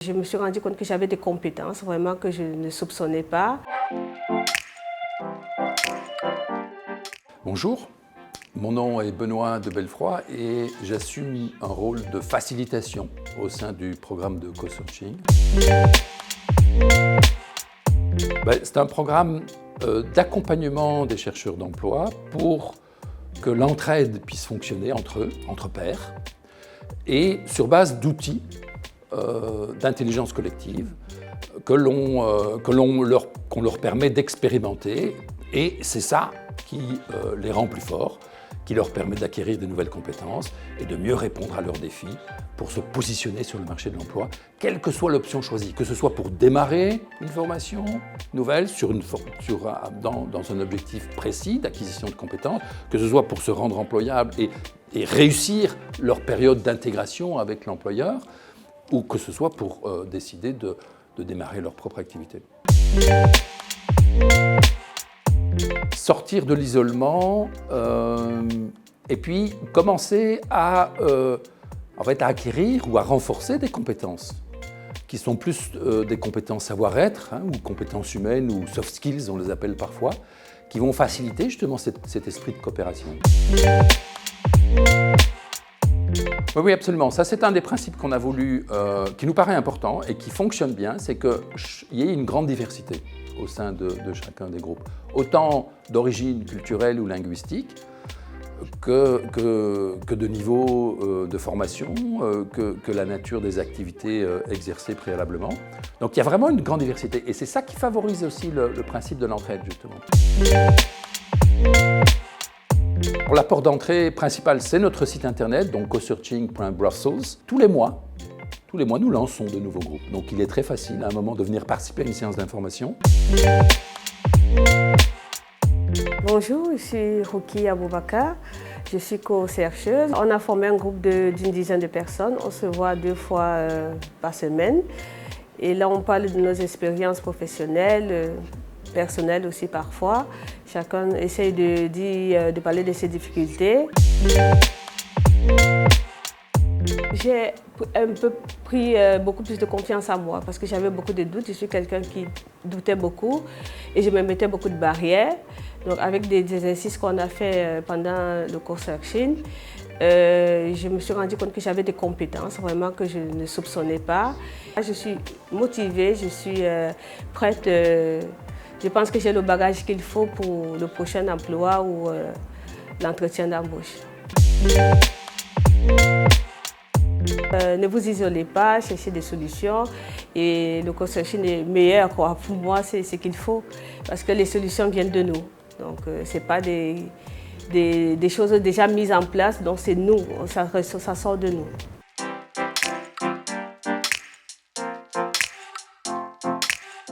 Je me suis rendu compte que j'avais des compétences vraiment que je ne soupçonnais pas. Bonjour, mon nom est Benoît de Belfroy et j'assume un rôle de facilitation au sein du programme de co-searching. C'est un programme d'accompagnement des chercheurs d'emploi pour que l'entraide puisse fonctionner entre eux, entre pairs, et sur base d'outils d'intelligence collective qu'on leur permet d'expérimenter. Et c'est ça qui les rend plus forts, qui leur permet d'acquérir de nouvelles compétences et de mieux répondre à leurs défis pour se positionner sur le marché de l'emploi, quelle que soit l'option choisie, que ce soit pour démarrer une formation nouvelle dans un objectif précis d'acquisition de compétences, que ce soit pour se rendre employable et réussir leur période d'intégration avec l'employeur, ou que ce soit pour décider de démarrer leur propre activité. Sortir de l'isolement et puis commencer à acquérir ou à renforcer des compétences qui sont plus des compétences savoir-être ou compétences humaines ou soft skills, on les appelle parfois, qui vont faciliter justement cet esprit de coopération. Oui, absolument. Ça, c'est un des principes qu'on a voulu, qui nous paraît important et qui fonctionne bien, c'est qu'il y ait une grande diversité au sein de chacun des groupes, autant d'origine culturelle ou linguistique que de niveau de formation, que la nature des activités exercées préalablement. Donc il y a vraiment une grande diversité et c'est ça qui favorise aussi le principe de l'entraide, justement. L'apport d'entrée principal, c'est notre site internet, donc cosearching.brussels. Tous les mois, nous lançons de nouveaux groupes. Donc il est très facile à un moment de venir participer à une séance d'information. Bonjour, je suis Ruki Aboubakar, je suis co-chercheuse. On a formé un groupe d'une dizaine de personnes, on se voit 2 fois par semaine. Et là, on parle de nos expériences professionnelles, personnelles aussi parfois. Chacun essaye de parler de ses difficultés. J'ai un peu pris beaucoup plus de confiance en moi parce que j'avais beaucoup de doutes. Je suis quelqu'un qui doutait beaucoup et je me mettais beaucoup de barrières. Donc avec des exercices qu'on a fait pendant le co-searching, je me suis rendu compte que j'avais des compétences vraiment que je ne soupçonnais pas. Je suis motivée, je suis prête. Je pense que j'ai le bagage qu'il faut pour le prochain emploi ou l'entretien d'embauche. Ne vous isolez pas, cherchez des solutions et le co-searching est meilleur pour moi, c'est ce qu'il faut parce que les solutions viennent de nous. Donc ce n'est pas des choses déjà mises en place, donc c'est nous, ça sort de nous.